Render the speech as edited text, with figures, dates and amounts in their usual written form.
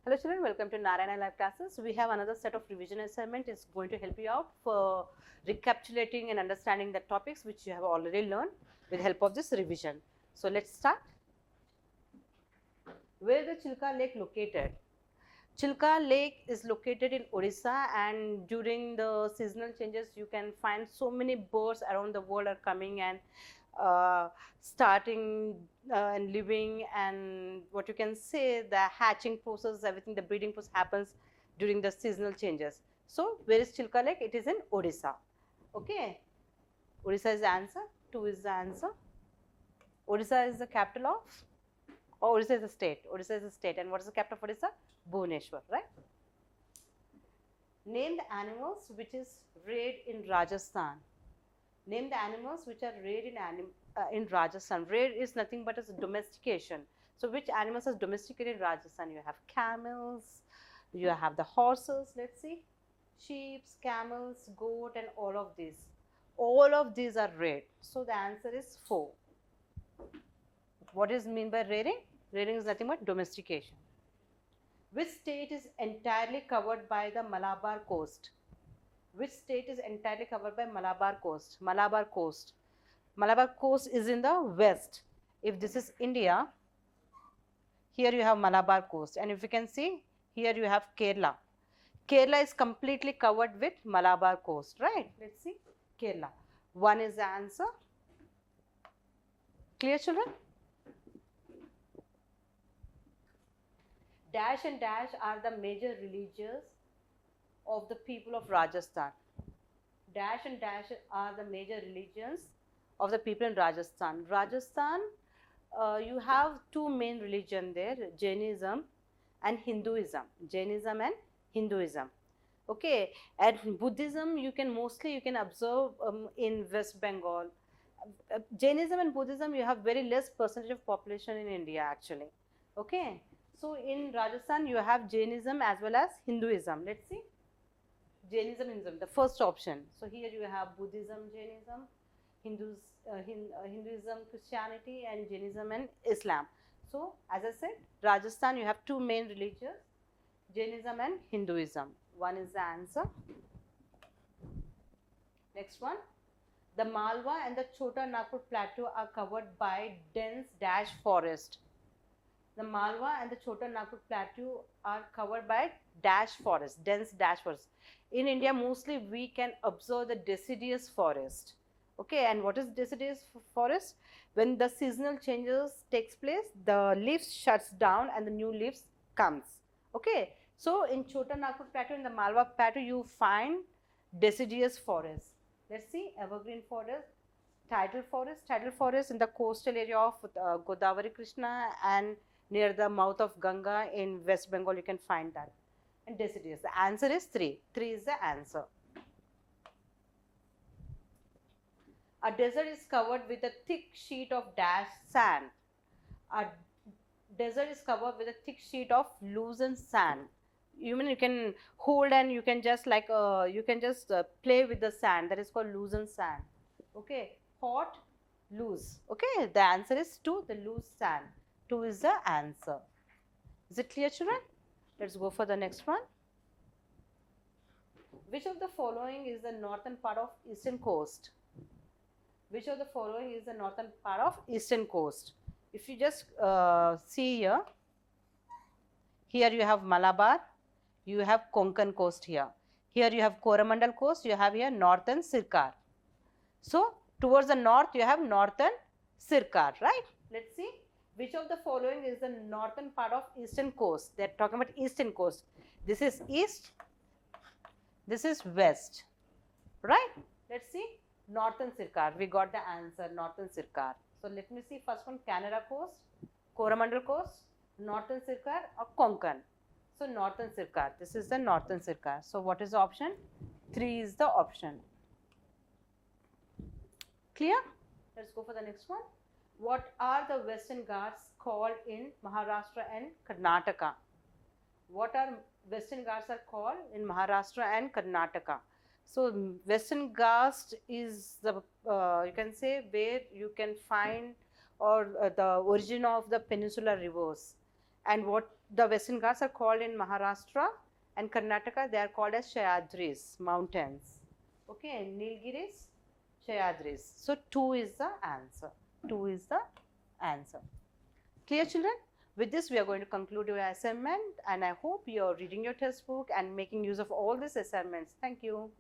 Hello children, welcome to Narayana Live Classes. We have another set of revision assignment. It's going to help you out for recapitulating and understanding the topics which you have already learned with help of this revision. So let's start. Where is the Chilka Lake located? Chilka Lake is located in Odisha, and during the seasonal changes you can find so many birds around the world are coming and starting and living, and what you can say, the hatching process, everything, the breeding process happens during the seasonal changes. So where is Chilka Lake? It is in Odisha. Okay, Odisha is the answer. 2 is the answer. Odisha is the capital of, or Odisha is a state. Odisha is a state, and what is the capital of Odisha? Bhubaneswar, right? Name the animals which is reared in Rajasthan. Name the animals which are reared in Rajasthan. Reared is nothing but as domestication. So which animals are domesticated in Rajasthan? You have camels, you have the horses, let's see, sheep, camels, goat, and all of these. All of these are reared. So the answer is 4. What is mean by rearing? Rearing is nothing but domestication. Which state is entirely covered by the Malabar coast? Which state is entirely covered by Malabar coast? Malabar coast. Malabar coast is in the west. If this is India, here you have Malabar coast, and if you can see, here you have Kerala. Kerala is completely covered with Malabar coast, right? Let's see, Kerala. 1 is the answer. Clear, children? Dash and dash are the major religions of the people of Rajasthan. Dash and dash are the major religions of the people in Rajasthan. Rajasthan, you have 2 main religions there, Jainism and Hinduism. Jainism and Hinduism. Okay, and Buddhism you can observe in West Bengal. Jainism and Buddhism, you have very less percentage of population in India actually. Okay, so in Rajasthan you have Jainism as well as Hinduism. Let's see. Jainism, Hinduism, the first option. So here you have Buddhism, Jainism, Hinduism, Christianity, and Jainism and Islam. So as I said, Rajasthan you have 2 main religions, Jainism and Hinduism. 1 is the answer. Next one. The Malwa and the Chota Nagpur plateau are covered by dense dash forest. The Malwa and the Chota Nagpur plateau are covered by dash forest, dense dash forest. In India, mostly we can observe the deciduous forest. Okay, and what is deciduous forest? When the seasonal changes takes place, the leaves shuts down and the new leaves comes. Okay, so in Chota Nagpur plateau, in the Malwa plateau, you find deciduous forest. Let's see, evergreen forest, tidal forest in the coastal area of Godavari Krishna and near the mouth of Ganga in West Bengal, you can find that. And deciduous. The answer is 3. 3 is the answer. A desert is covered with a thick sheet of dash sand. A desert is covered with a thick sheet of loosened sand. You can hold and you can just play with the sand. That is called loosened sand. Okay, hot, loose. Okay, the answer is 2, the loose sand. 2 is the answer. Is it clear, children? Let's go for the next one. Which of the following is the northern part of eastern coast? Which of the following is the northern part of eastern coast? If you just see here, here you have Malabar, you have Konkan coast here. Here you have Coromandel coast, you have here northern Sircar. So towards the north you have northern Sircar, right? Let's see. Which of the following is the northern part of eastern coast? They are talking about eastern coast. This is east, this is west, right? Let's see. Northern Sircar. We got the answer, northern Sircar. So let me see first one, Canara coast, Coromandel coast, northern Sircar or Konkan. So northern Sircar. This is the northern Sircar. So what is the option? 3 is the option. Clear? Let's go for the next one. What are the Western Ghats called in Maharashtra and Karnataka? What are Western Ghats are called in Maharashtra and Karnataka? So Western Ghats is the you can say where you can find or the origin of the peninsular rivers. And what the Western Ghats are called in Maharashtra, and Karnataka they are called as Sahyadris mountains. Okay, and Nilgiris, Sahyadris. So 2 is the answer. 2 is the answer. Clear, children? With this, we are going to conclude your assignment, and I hope you are reading your textbook and making use of all these assignments. Thank you.